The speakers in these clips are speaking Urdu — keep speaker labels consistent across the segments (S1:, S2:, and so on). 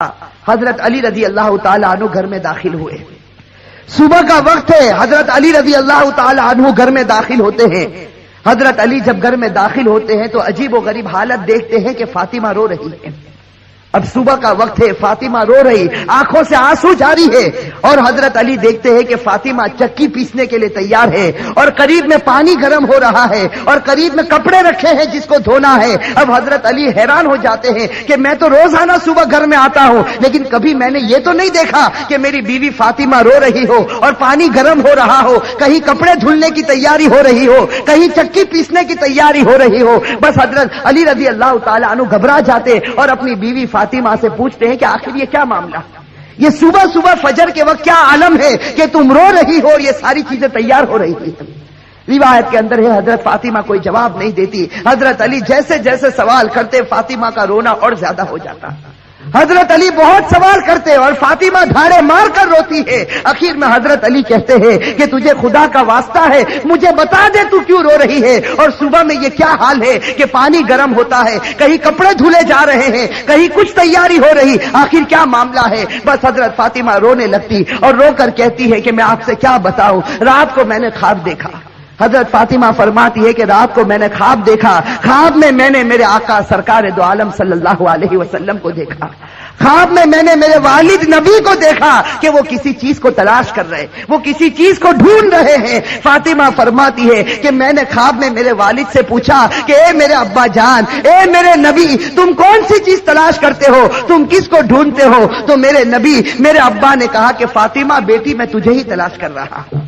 S1: حضرت علی رضی اللہ تعالی عنہ گھر میں داخل ہوئے. صبح کا وقت ہے. حضرت علی رضی اللہ تعالی عنہ گھر میں داخل ہوتے ہیں. حضرت علی جب گھر میں داخل ہوتے ہیں تو عجیب و غریب حالت دیکھتے ہیں کہ فاطمہ رو رہی ہے. اب صبح کا وقت ہے, فاطمہ رو رہی, آنکھوں سے آنسو جاری ہے, اور حضرت علی دیکھتے ہیں کہ فاطمہ چکی پیسنے کے لیے تیار ہے, اور قریب میں پانی گرم ہو رہا ہے, اور قریب میں کپڑے رکھے ہیں جس کو دھونا ہے. اب حضرت علی حیران ہو جاتے ہیں کہ میں تو روزانہ صبح گھر میں آتا ہوں, لیکن کبھی میں نے یہ تو نہیں دیکھا کہ میری بیوی فاطمہ رو رہی ہو اور پانی گرم ہو رہا ہو, کہیں کپڑے دھلنے کی تیاری ہو رہی ہو, کہیں چکی پیسنے کی تیاری ہو رہی ہو. بس حضرت علی رضی اللہ تعالی عنہ گھبرا جاتے اور اپنی بیوی فاطمہ سے پوچھتے ہیں کہ آخر یہ کیا معاملہ, یہ صبح صبح فجر کے وقت کیا عالم ہے کہ تم رو رہی ہو اور یہ ساری چیزیں تیار ہو رہی تھی. روایت کے اندر ہے حضرت فاطمہ کوئی جواب نہیں دیتی. حضرت علی جیسے جیسے سوال کرتے فاطمہ کا رونا اور زیادہ ہو جاتا. حضرت علی بہت سوال کرتے اور فاطمہ دھاڑے مار کر روتی ہے. آخر میں حضرت علی کہتے ہیں کہ تجھے خدا کا واسطہ ہے, مجھے بتا دے تو کیوں رو رہی ہے, اور صبح میں یہ کیا حال ہے کہ پانی گرم ہوتا ہے, کہیں کپڑے دھلے جا رہے ہیں, کہیں کچھ تیاری ہو رہی, آخر کیا معاملہ ہے. بس حضرت فاطمہ رونے لگتی اور رو کر کہتی ہے کہ میں آپ سے کیا بتاؤں, رات کو میں نے خواب دیکھا. حضرت فاطمہ فرماتی ہے کہ رات کو میں نے خواب دیکھا, خواب میں نے میرے آقا سرکار دو عالم صلی اللہ علیہ وسلم کو دیکھا, خواب میں نے میرے والد نبی کو دیکھا کہ وہ کسی چیز کو تلاش کر رہے, وہ کسی چیز کو ڈھونڈ رہے ہیں. فاطمہ فرماتی ہے کہ میں نے خواب میں میرے والد سے پوچھا کہ اے میرے ابا جان, اے میرے نبی, تم کون سی چیز تلاش کرتے ہو, تم کس کو ڈھونڈتے ہو؟ تو میرے نبی, میرے ابا نے کہا کہ فاطمہ بیٹی میں تجھے ہی تلاش کر رہا ہوں,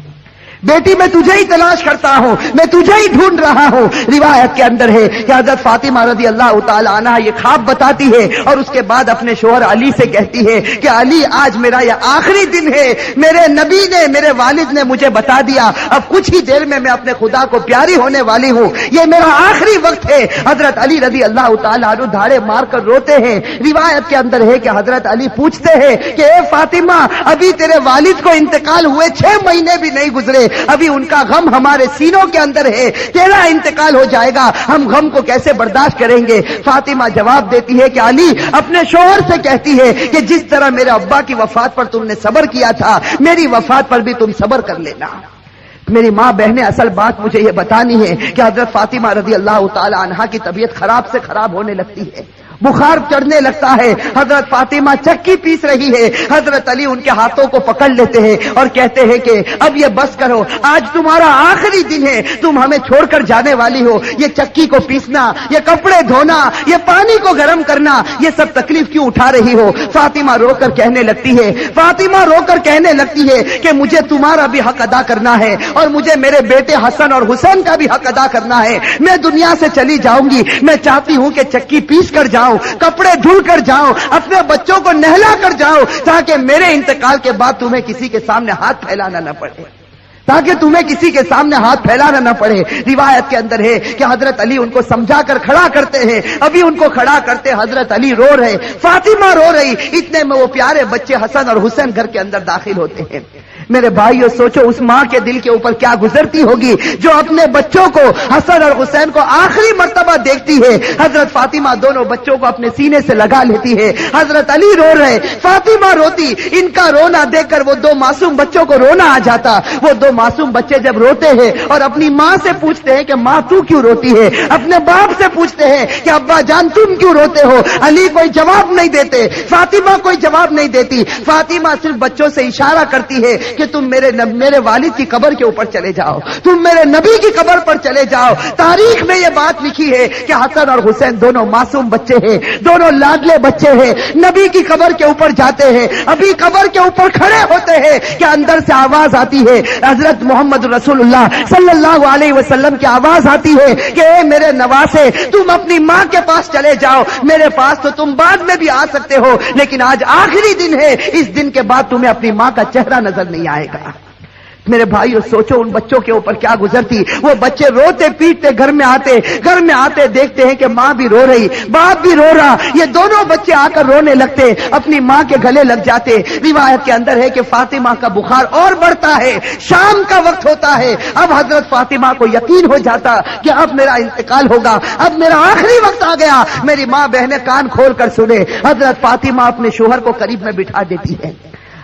S1: بیٹی میں تجھے ہی تلاش کرتا ہوں, میں تجھے ہی ڈھونڈ رہا ہوں. روایت کے اندر ہے کہ حضرت فاطمہ رضی اللہ تعالی عنہ یہ خواب بتاتی ہے اور اس کے بعد اپنے شوہر علی سے کہتی ہے کہ علی آج میرا یہ آخری دن ہے, میرے نبی نے, میرے والد نے مجھے بتا دیا, اب کچھ ہی دیر میں اپنے خدا کو پیاری ہونے والی ہوں, یہ میرا آخری وقت ہے. حضرت علی رضی اللہ تعالی عنہ دھاڑے مار کر روتے ہیں. روایت کے اندر ہے کہ حضرت علی پوچھتے ہیں کہ اے فاطمہ, ابھی تیرے والد کو انتقال ہوئے 6 مہینے بھی نہیں گزرے, ابھی ان کا غم ہمارے سینوں کے اندر ہے, تیرا انتقال ہو جائے گا, ہم غم کو کیسے برداشت کریں گے؟ فاطمہ جواب دیتی ہے کہ علی اپنے شوہر سے کہتی ہے کہ جس طرح میرے ابا کی وفات پر تم نے صبر کیا تھا, میری وفات پر بھی تم صبر کر لینا. میری ماں بہنیں, اصل بات مجھے یہ بتانی ہے کہ حضرت فاطمہ رضی اللہ تعالی عنہا کی طبیعت خراب سے خراب ہونے لگتی ہے, بخار چڑھنے لگتا ہے. حضرت فاطمہ چکی پیس رہی ہے, حضرت علی ان کے ہاتھوں کو پکڑ لیتے ہیں اور کہتے ہیں کہ اب یہ بس کرو, آج تمہارا آخری دن ہے, تم ہمیں چھوڑ کر جانے والی ہو, یہ چکی کو پیسنا, یہ کپڑے دھونا, یہ پانی کو گرم کرنا, یہ سب تکلیف کیوں اٹھا رہی ہو؟ فاطمہ رو کر کہنے لگتی ہے, فاطمہ رو کر کہنے لگتی ہے کہ مجھے تمہارا بھی حق ادا کرنا ہے اور مجھے میرے بیٹے حسن اور حسین کا بھی حق ادا کرنا ہے. میں دنیا سے چلی جاؤں گی, میں چاہتی ہوں کہ چکی پیس کر جاؤں, کپڑے دھل کر جاؤں, اپنے بچوں کو نہلا کر جاؤں, تاکہ میرے انتقال کے بعد تمہیں کسی کے سامنے ہاتھ پھیلانا نہ پڑے, تاکہ تمہیں کسی کے سامنے ہاتھ پھیلانا نہ پڑے. روایت کے اندر ہے کہ حضرت علی ان کو سمجھا کر کھڑا کرتے ہیں, ابھی ان کو کھڑا کرتے حضرت علی رو رہے, فاطمہ رو رہی, اتنے میں وہ پیارے بچے حسن اور حسین گھر کے اندر داخل ہوتے ہیں. میرے بھائیو, سوچو اس ماں کے دل کے اوپر کیا گزرتی ہوگی جو اپنے بچوں کو, حسن اور حسین کو آخری مرتبہ دیکھتی ہے. حضرت فاطمہ دونوں بچوں کو اپنے سینے سے لگا لیتی ہے, حضرت علی رو رہے, فاطمہ روتی. ان کا رونا دیکھ کر وہ 2 معصوم بچوں کو رونا آ جاتا. وہ 2 معصوم بچے جب روتے ہیں اور اپنی ماں سے پوچھتے ہیں کہ ماں تو کیوں روتی ہے, اپنے باپ سے پوچھتے ہیں کہ ابا جان تم کیوں روتے ہو, علی کوئی جواب نہیں دیتے, فاطمہ کوئی جواب نہیں دیتی. فاطمہ صرف بچوں سے اشارہ کرتی ہے کہ تم میرے والد کی قبر کے اوپر چلے جاؤ, تم میرے نبی کی قبر پر چلے جاؤ. تاریخ میں یہ بات لکھی ہے کہ حسن اور حسین دونوں معصوم بچے ہیں, دونوں لاڈلے بچے ہیں, نبی کی قبر کے اوپر جاتے ہیں. ابھی قبر کے اوپر کھڑے ہوتے ہیں کہ اندر سے آواز آتی ہے, حضرت محمد رسول اللہ صلی اللہ علیہ وسلم کی آواز آتی ہے کہ اے میرے نواسے, تم اپنی ماں کے پاس چلے جاؤ, میرے پاس تو تم بعد میں بھی آ سکتے ہو, لیکن آج آخری دن ہے, اس دن کے بعد تمہیں اپنی ماں کا چہرہ نظر نہیں آئے گا. میرے بھائیو سوچو ان بچوں کے اوپر کیا گزرتی. وہ بچے روتے پیٹتے گھر میں آتے دیکھتے ہیں کہ ماں بھی رو رہی, باپ بھی رو رہا, یہ دونوں بچے آ کر رونے لگتے, اپنی ماں کے گلے لگ جاتے. روایت کے اندر ہے کہ فاطمہ کا بخار اور بڑھتا ہے, شام کا وقت ہوتا ہے. اب حضرت فاطمہ کو یقین ہو جاتا کہ اب میرا انتقال ہوگا, اب میرا آخری وقت آ گیا. میری ماں بہنیں کان کھول کر سنے. حضرت فاطمہ اپنے شوہر کو قریب میں بٹھا دیتی ہے.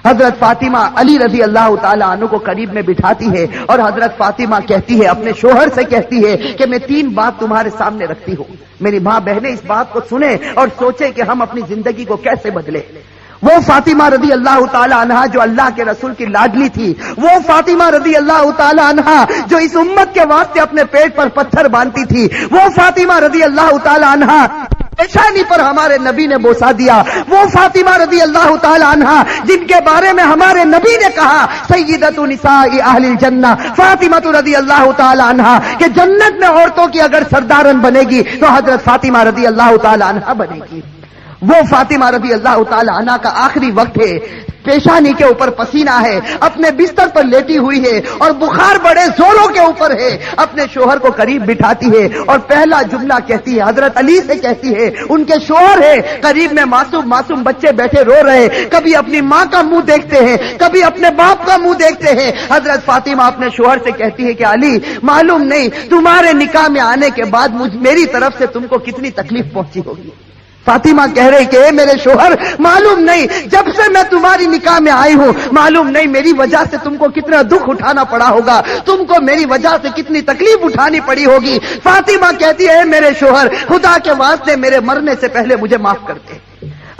S1: حضرت فاطمہ علی رضی اللہ تعالی عنہ کو قریب میں بٹھاتی ہے اور حضرت فاطمہ کہتی ہے, اپنے شوہر سے کہتی ہے کہ میں 3 بات تمہارے سامنے رکھتی ہوں. میری ماں بہنیں اس بات کو سنیں اور سوچیں کہ ہم اپنی زندگی کو کیسے بدلیں. وہ فاطمہ رضی اللہ تعالی عنہا جو اللہ کے رسول کی لاڈلی تھی, وہ فاطمہ رضی اللہ تعالی عنہا جو اس امت کے واسطے اپنے پیٹ پر پتھر باندھتی تھی, وہ فاطمہ رضی اللہ تعالی عنہا پیشانی پر ہمارے نبی نے بوسا دیا, وہ فاطمہ رضی اللہ تعالی عنہا جن کے بارے میں ہمارے نبی نے کہا سیدۃ نساء اہل الجنہ فاطمہ رضی اللہ تعالی عنہا کہ جنت میں عورتوں کی اگر سردارن بنے گی تو حضرت فاطمہ رضی اللہ تعالی عنہا بنے گی. وہ فاطمہ رضی اللہ تعالی عنہا کا آخری وقت ہے, پیشانی کے اوپر پسینہ ہے, اپنے بستر پر لیٹی ہوئی ہے اور بخار بڑے زوروں کے اوپر ہے. اپنے شوہر کو قریب بٹھاتی ہے اور پہلا جملہ کہتی ہے, حضرت علی سے کہتی ہے, ان کے شوہر ہے, قریب میں معصوم بچے بیٹھے رو رہے, کبھی اپنی ماں کا منہ دیکھتے ہیں, کبھی اپنے باپ کا منہ دیکھتے ہیں. حضرت فاطمہ اپنے شوہر سے کہتی ہے کہ علی معلوم نہیں تمہارے نکاح میں آنے کے بعد میری طرف سے تم کو کتنی تکلیف پہنچی ہوگی. فاطمہ کہہ رہی کہ اے میرے شوہر معلوم نہیں جب سے میں تمہاری نکاح میں آئی ہوں معلوم نہیں میری وجہ سے تم کو کتنا دکھ اٹھانا پڑا ہوگا, تم کو میری وجہ سے کتنی تکلیف اٹھانی پڑی ہوگی. فاطمہ کہتی ہے اے میرے شوہر خدا کے واسطے میرے مرنے سے پہلے مجھے معاف کر دے.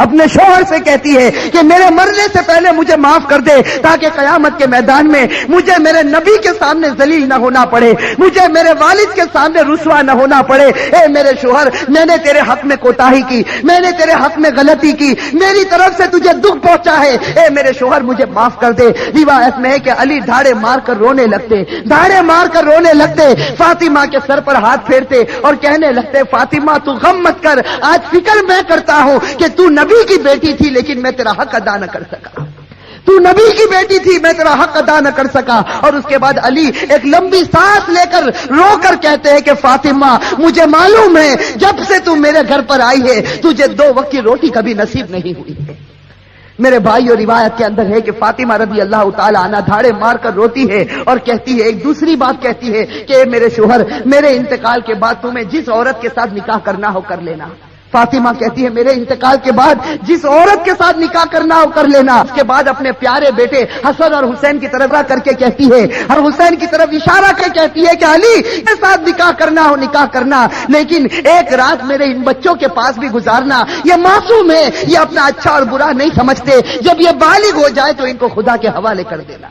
S1: اپنے شوہر سے کہتی ہے کہ میرے مرنے سے پہلے مجھے معاف کر دے تاکہ قیامت کے میدان میں مجھے میرے نبی کے سامنے ذلیل نہ ہونا پڑے, مجھے میرے والد کے سامنے رسوا نہ ہونا پڑے. اے میرے شوہر میں نے تیرے حق میں کوتاہی کی, میں نے تیرے حق میں غلطی کی, میری طرف سے تجھے دکھ پہنچا ہے, اے میرے شوہر مجھے معاف کر دے. روایت میں ہے کہ علی دھاڑے مار کر رونے لگتے, فاطمہ کے سر پر ہاتھ پھیرتے اور کہنے لگتے فاطمہ تو غم مت کر, آج فکر میں کرتا ہوں کہ تو نبی کی بیٹی تھی لیکن میں تیرا حق ادا نہ کر سکا, تو نبی کی بیٹی تھی میں تیرا حق ادا نہ کر سکا. اور اس کے بعد علی ایک لمبی سانس لے کر رو کر کہتے ہیں کہ فاطمہ مجھے معلوم ہے جب سے تو میرے گھر پر آئی ہے تجھے 2 وقت کی روٹی کبھی نصیب نہیں ہوئی ہے. میرے بھائیو روایت کے اندر ہے کہ فاطمہ رضی اللہ تعالی عنہا دھاڑے مار کر روتی ہے اور کہتی ہے, ایک دوسری بات کہتی ہے کہ میرے شوہر میرے انتقال کے بعد تمہیں جس عورت کے ساتھ نکاح کرنا ہو کر لینا. فاطمہ کہتی ہے میرے انتقال کے بعد جس عورت کے ساتھ نکاح کرنا ہو کر لینا. اس کے بعد اپنے پیارے بیٹے حسن اور حسین کی طرف کر کے کہتی ہے اور حسین کی طرف اشارہ کر کہتی ہے کہ علی کے ساتھ نکاح کرنا ہو نکاح کرنا, لیکن ایک رات میرے ان بچوں کے پاس بھی گزارنا. یہ معصوم ہے, یہ اپنا اچھا اور برا نہیں سمجھتے, جب یہ بالغ ہو جائے تو ان کو خدا کے حوالے کر دینا.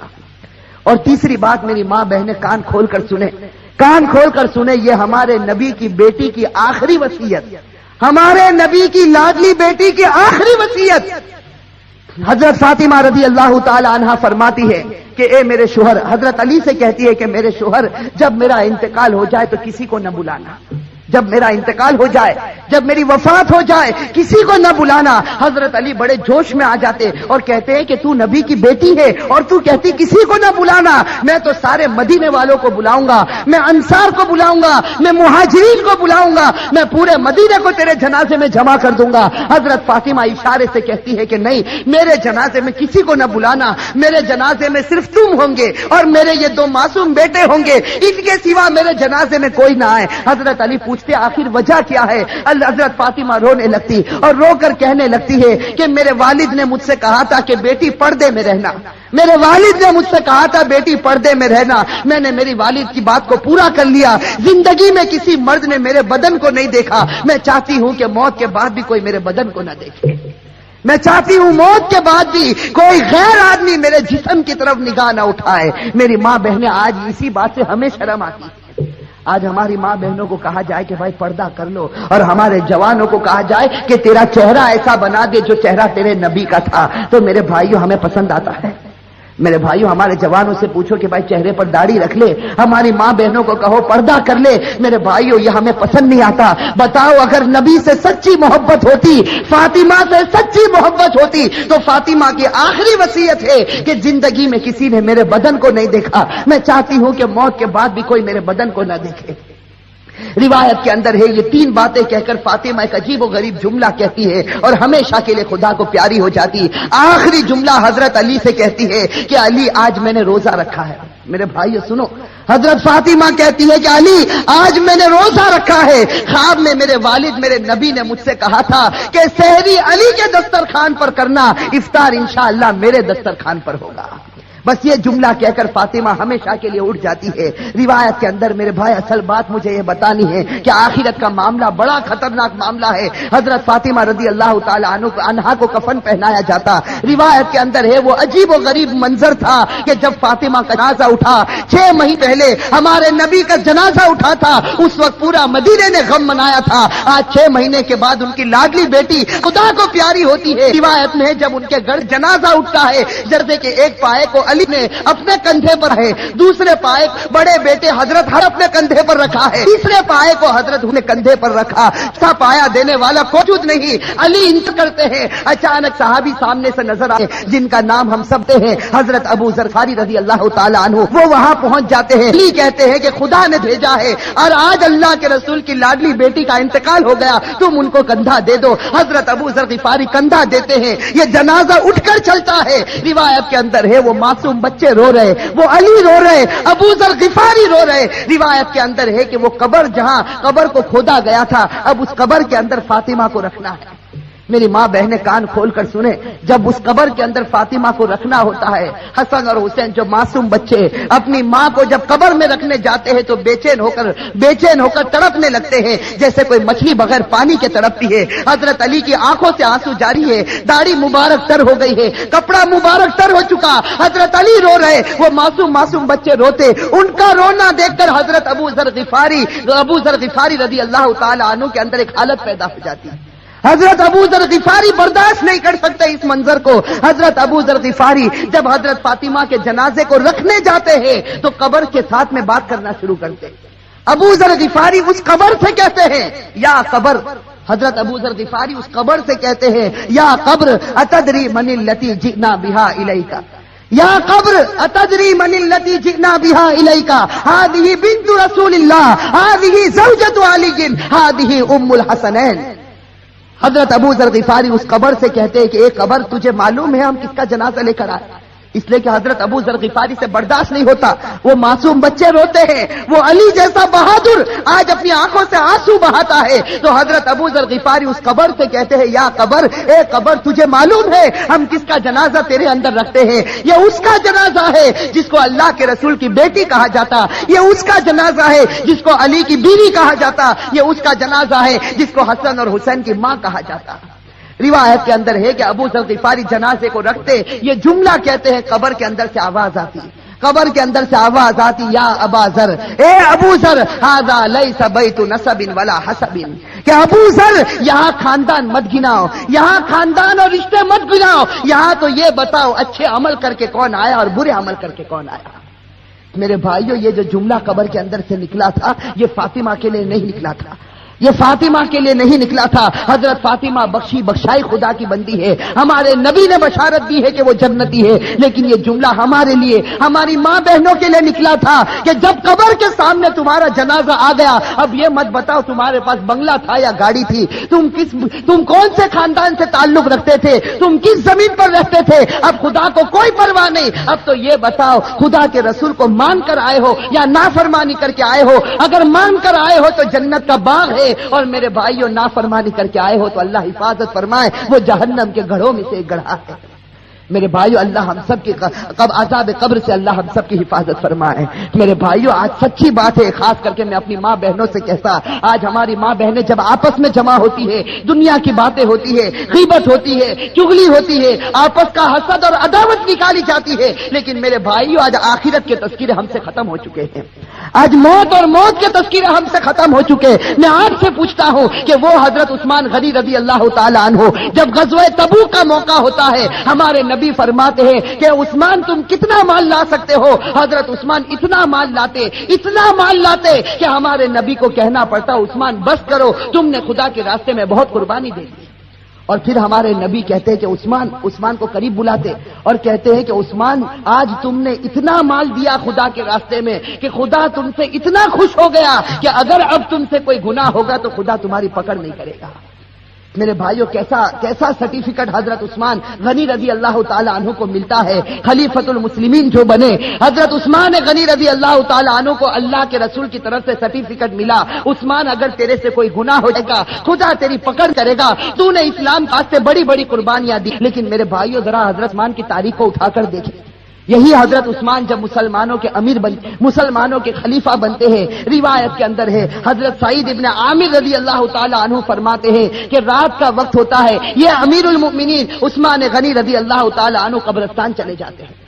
S1: اور تیسری بات میری ماں بہنیں کان کھول کر سنیں, یہ ہمارے نبی کی بیٹی کی آخری وصیت, ہمارے نبی کی لاڈلی بیٹی کی آخری وصیت. حضرت فاطمہ رضی اللہ تعالی عنہا فرماتی ہے کہ اے میرے شوہر, حضرت علی سے کہتی ہے کہ میرے شوہر جب میرا انتقال ہو جائے تو کسی کو نہ بلانا, جب میرا انتقال ہو جائے, جب میری وفات ہو جائے کسی کو نہ بلانا. حضرت علی بڑے جوش میں آ جاتے اور کہتے ہیں کہ تو نبی کی بیٹی ہے اور تو کہتی کسی کو نہ بلانا, میں تو سارے مدینے والوں کو بلاؤں گا, میں انصار کو بلاؤں گا, میں مہاجرین کو بلاؤں گا, میں پورے مدینے کو تیرے جنازے میں جمع کر دوں گا. حضرت فاطمہ اشارے سے کہتی ہے کہ نہیں, میرے جنازے میں کسی کو نہ بلانا, میرے جنازے میں صرف تم ہوں گے اور میرے یہ 2 معصوم بیٹے ہوں گے, ان کے سوا میرے جنازے میں کوئی نہ آئے. حضرت علی پوچھتے آخر وجہ کیا ہے؟ حضرت فاطمہ رونے لگتی اور رو کر کہنے لگتی ہے کہ میرے والد نے مجھ سے کہا تھا کہ بیٹی پردے میں رہنا, میرے والد نے مجھ سے کہا تھا بیٹی پردے میں رہنا, میں نے میری والد کی بات کو پورا کر لیا. زندگی میں کسی مرد نے میرے بدن کو نہیں دیکھا, میں چاہتی ہوں کہ موت کے بعد بھی کوئی میرے بدن کو نہ دیکھے, میں چاہتی ہوں موت کے بعد بھی کوئی غیر آدمی میرے جسم کی طرف نگاہ نہ اٹھائے. میری ماں بہنیں آج اسی بات سے ہمیں شرم آتی ہے. آج ہماری ماں بہنوں کو کہا جائے کہ بھائی پردہ کر لو, اور ہمارے جوانوں کو کہا جائے کہ تیرا چہرہ ایسا بنا دے جو چہرہ تیرے نبی کا تھا, تو میرے بھائیوں ہمیں پسند آتا ہے؟ میرے بھائیوں ہمارے جوانوں سے پوچھو کہ بھائی چہرے پر داڑھی رکھ لے، ہماری ماں بہنوں کو کہو پردہ کر لے، میرے بھائیوں یہ ہمیں پسند نہیں آتا۔ بتاؤ اگر نبی سے سچی محبت ہوتی، فاطمہ سے سچی محبت ہوتی تو فاطمہ کی آخری وصیت ہے کہ زندگی میں کسی نے میرے بدن کو نہیں دیکھا، میں چاہتی ہوں کہ موت کے بعد بھی کوئی میرے بدن کو نہ دیکھے۔ روایت کے اندر ہے یہ تین باتیں کہہ کر فاطمہ ایک عجیب و غریب جملہ کہتی ہے اور ہمیشہ کے لیے خدا کو پیاری ہو جاتی۔ آخری جملہ حضرت علی سے کہتی ہے کہ علی آج میں نے روزہ رکھا ہے۔ میرے بھائیو سنو، حضرت فاطمہ کہتی ہے کہ علی آج میں نے روزہ رکھا ہے، خواب میں میرے والد میرے نبی نے مجھ سے کہا تھا کہ سحری علی کے دسترخوان پر کرنا، افطار انشاءاللہ میرے دسترخوان پر ہوگا۔ بس یہ جملہ کہہ کر فاطمہ ہمیشہ کے لیے اٹھ جاتی ہے۔ روایت کے اندر میرے بھائی اصل بات مجھے یہ بتانی ہے کہ آخرت کا معاملہ بڑا خطرناک معاملہ ہے۔ حضرت فاطمہ رضی اللہ تعالی عنہا کو کفن پہنایا جاتا۔ روایت کے اندر ہے وہ عجیب و غریب منظر تھا کہ جب فاطمہ کا جنازہ اٹھا، 6 مہینے پہلے ہمارے نبی کا جنازہ اٹھا تھا، اس وقت پورا مدینے نے غم منایا تھا۔ آج 6 مہینے کے بعد ان کی لاڈلی بیٹی خدا کو پیاری ہوتی ہے۔ روایت میں جب ان کے گھر جنازہ اٹھتا ہے، جردے کے ایک پائے کو علی نے اپنے کندھے پر ہے، دوسرے پائے بڑے بیٹے حضرت ہر اپنے کندھے پر رکھا ہے، تیسرے پائے کو حضرت نے کندھے پر رکھا، سا پایا دینے والا موجود نہیں، علی انت کرتے ہیں۔ اچانک صحابی سامنے سے نظر آئے جن کا نام ہم سب سے ہیں، حضرت ابو ذر غفاری رضی اللہ تعالی عنہ، وہ وہاں پہنچ جاتے ہیں۔ علی کہتے ہیں کہ خدا نے بھیجا ہے اور آج اللہ کے رسول کی لاڈلی بیٹی کا انتقال ہو گیا، تم ان کو کندھا دے دو۔ حضرت ابو ذر غفاری کندھا دیتے ہیں، یہ جنازہ اٹھ کر چلتا ہے۔ روایت کے اندر ہے وہ معصوم بچے رو رہے، وہ علی رو رہے، ابو ذر غفاری رو رہے۔ روایت کے اندر ہے کہ وہ قبر جہاں قبر کو کھودا گیا تھا، اب اس قبر کے اندر فاطمہ کو رکھنا ہے۔ میری ماں بہنیں کان کھول کر سنیں، جب اس قبر کے اندر فاطمہ کو رکھنا ہوتا ہے، حسن اور حسین جو معصوم بچے اپنی ماں کو جب قبر میں رکھنے جاتے ہیں تو بے چین ہو کر تڑپنے لگتے ہیں جیسے کوئی مچھلی بغیر پانی کے تڑپتی ہے۔ حضرت علی کی آنکھوں سے آنسو جاری ہے، داڑھی مبارک تر ہو گئی ہے، کپڑا مبارک تر ہو چکا، حضرت علی رو رہے، وہ معصوم بچے روتے۔ ان کا رونا دیکھ کر حضرت ابو ذر غفاری رضی اللہ تعالی عنہ کے اندر ایک حالت پیدا ہو جاتی ہے۔ حضرت ابو ذر غفاری برداشت نہیں کر سکتے اس منظر کو۔ حضرت ابو ذر غفاری جب حضرت فاطمہ کے جنازے کو رکھنے جاتے ہیں تو قبر کے ساتھ میں بات کرنا شروع کرتے ہیں۔ ابو ذر غفاری اس قبر سے کہتے ہیں یا قبر، حضرت ابو ذر غفاری اس قبر سے کہتے ہیں یا قبر اتدری من التی جئنا بها الیک، یا قبر اتدری من التی جئنا بها الیک، هذه بنت رسول الله، هذه زوجة علی، هذه ام الحسنین۔ حضرت ابو ذر غفاری اس قبر سے کہتے ہیں کہ اے قبر تجھے معلوم ہے ہم کس کا جنازہ لے کر آئے؟ اس لیے کہ حضرت ابو ذر غفاری سے برداشت نہیں ہوتا، وہ معصوم بچے روتے ہیں، وہ علی جیسا بہادر آج اپنی آنکھوں سے آنسو بہاتا ہے، تو حضرت ابو ذر غفاری اس قبر سے کہتے ہیں یا قبر، اے قبر تجھے معلوم ہے ہم کس کا جنازہ تیرے اندر رکھتے ہیں؟ یہ اس کا جنازہ ہے جس کو اللہ کے رسول کی بیٹی کہا جاتا، یہ اس کا جنازہ ہے جس کو علی کی بیوی کہا جاتا، یہ اس کا جنازہ ہے جس کو حسن اور حسین کی ماں کہا جاتا۔ روایت کے اندر ہے کہ ابو ذر غفاری جنازے کو رکھتے یہ جملہ کہتے ہیں، قبر کے اندر سے آواز آتی، قبر کے اندر سے آواز آتی یا ابا ذر، اے ابو ذر، ھذا لیس بیت نسب ولا حسب، کہ ابو ذر یہاں خاندان مت گناؤ، یہاں خاندان اور رشتے مت گناؤ، یہاں تو یہ بتاؤ اچھے عمل کر کے کون آیا اور برے عمل کر کے کون آیا۔ میرے بھائیو یہ جو جملہ قبر کے اندر سے نکلا تھا یہ فاطمہ کے لیے نہیں نکلا تھا، یہ فاطمہ کے لیے نہیں نکلا تھا۔ حضرت فاطمہ بخشائی خدا کی بندی ہے، ہمارے نبی نے بشارت دی ہے کہ وہ جنتی ہے، لیکن یہ جملہ ہمارے لیے، ہماری ماں بہنوں کے لیے نکلا تھا کہ جب قبر کے سامنے تمہارا جنازہ آ گیا، اب یہ مت بتاؤ تمہارے پاس بنگلہ تھا یا گاڑی تھی، تم کون سے خاندان سے تعلق رکھتے تھے، تم کس زمین پر رہتے تھے، اب خدا کو کوئی پرواہ نہیں، اب تو یہ بتاؤ خدا کے رسول کو مان کر آئے ہو یا نافرمانی کر کے آئے ہو؟ اگر مان کر آئے ہو تو جنت کا باغ ہے، اور میرے بھائیوں نافرمانی کر کے آئے ہو تو اللہ حفاظت فرمائے، وہ جہنم کے گڑھوں میں سے ایک گڑھا ہے۔ میرے بھائیوں اللہ ہم سب کی عذاب قبر سے اللہ ہم سب کی حفاظت فرمائے۔ میرے بھائیوں آج سچی بات ہے، خاص کر کے میں اپنی ماں بہنوں سے کہتا، آج ہماری ماں بہنیں جب آپس میں جمع ہوتی ہے، دنیا کی باتیں ہوتی ہے، غیبت ہوتی ہے، چغلی ہوتی ہے، آپس کا حسد اور عداوت نکالی جاتی ہے، لیکن میرے بھائیوں آج آخرت کے تذکرے ہم سے ختم ہو چکے ہیں، آج موت اور موت کے تذکرے ہم سے ختم ہو چکے۔ میں آپ سے پوچھتا ہوں کہ وہ حضرت عثمان غنی رضی اللہ تعالی عنہ جب غزوہ تبوک کا موقع ہوتا ہے، ہمارے نبی فرماتے ہیں کہ عثمان تم کتنا مال لا سکتے ہو؟ حضرت عثمان اتنا مال لاتے کہ ہمارے نبی کو کہنا پڑتا عثمان بس کرو، تم نے خدا کے راستے میں بہت قربانی دے دی۔ اور پھر ہمارے نبی کہتے ہیں کہ عثمان کو قریب بلاتے اور کہتے ہیں کہ عثمان آج تم نے اتنا مال دیا خدا کے راستے میں کہ خدا تم سے اتنا خوش ہو گیا کہ اگر اب تم سے کوئی گناہ ہوگا تو خدا تمہاری پکڑ نہیں کرے گا۔ میرے بھائیوں کیسا سرٹیفکیٹ حضرت عثمان غنی رضی اللہ تعالی عنہ کو ملتا ہے، خلیفۃ المسلمین جو بنے۔ حضرت عثمان غنی رضی اللہ تعالی عنہ کو اللہ کے رسول کی طرف سے سرٹیفکیٹ ملا، عثمان اگر تیرے سے کوئی گناہ ہو جائے گا خدا تیری پکڑ کرے گا، تو نے اسلام واسطے بڑی بڑی قربانیاں دی۔ لیکن میرے بھائیوں ذرا حضرت عثمان کی تاریخ کو اٹھا کر دیکھیں، یہی حضرت عثمان جب مسلمانوں کے امیر مسلمانوں کے خلیفہ بنتے ہیں، روایت کے اندر ہے حضرت سعید ابن عامر رضی اللہ تعالی عنہ فرماتے ہیں کہ رات کا وقت ہوتا ہے، یہ امیر المؤمنین عثمان غنی رضی اللہ تعالی عنہ قبرستان چلے جاتے ہیں،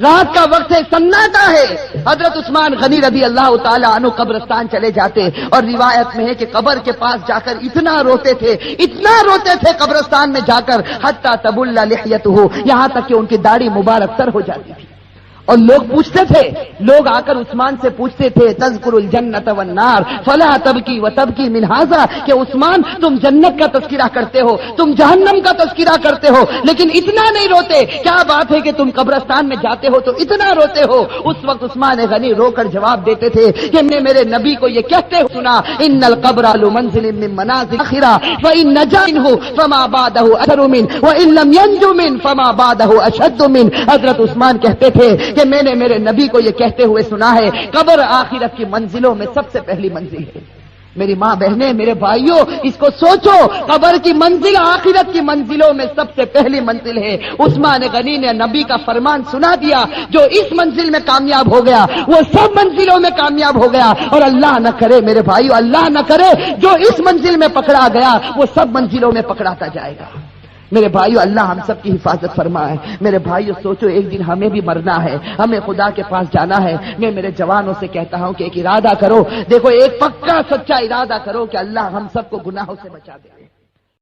S1: رات کا وقت ہے، سناٹا ہے، حضرت عثمان غنی رضی اللہ تعالی عنہ قبرستان چلے جاتے اور روایت میں ہے کہ قبر کے پاس جا کر اتنا روتے تھے قبرستان میں جا کر حتی تبل لحیتہ، یہاں تک کہ ان کی داڑھی مبارک تر ہو جاتی تھی۔ اور لوگ پوچھتے تھے، لوگ آ کر عثمان سے پوچھتے تھے تذکر الجنت والنار فلا تبکی وتبکی من ھذا، کہ عثمان تم جنت کا تذکرہ کرتے ہو، تم جہنم کا تذکرہ کرتے ہو، لیکن اتنا نہیں روتے، کیا بات ہے کہ تم قبرستان میں جاتے ہو تو اتنا روتے ہو؟ اس وقت عثمان غنی رو کر جواب دیتے تھے کہ میں میرے نبی کو یہ کہتے ہو سنا، ان القبر لمنزل من منازل الاخرہ فان نجا منه فما بعده اثر منه وان لم ينج منه فما بعده اشد منه۔ حضرت عثمان کہتے تھے کہ میں نے میرے نبی کو یہ کہتے ہوئے سنا ہے قبر آخرت کی منزلوں میں سب سے پہلی منزل ہے۔ میری ماں بہنیں، میرے بھائیوں، اس کو سوچو، قبر کی منزل آخرت کی منزلوں میں سب سے پہلی منزل ہے۔ عثمان غنی نے نبی کا فرمان سنا دیا، جو اس منزل میں کامیاب ہو گیا وہ سب منزلوں میں کامیاب ہو گیا، اور اللہ نہ کرے میرے بھائیوں، اللہ نہ کرے جو اس منزل میں پکڑا گیا وہ سب منزلوں میں پکڑاتا جائے گا۔ میرے بھائیو اللہ ہم سب کی حفاظت فرمائے۔ میرے بھائیو سوچو، ایک دن ہمیں بھی مرنا ہے، ہمیں خدا کے پاس جانا ہے۔ میں میرے جوانوں سے کہتا ہوں کہ ایک ارادہ کرو، دیکھو ایک پکا سچا ارادہ کرو کہ اللہ ہم سب کو گناہوں سے بچا دے۔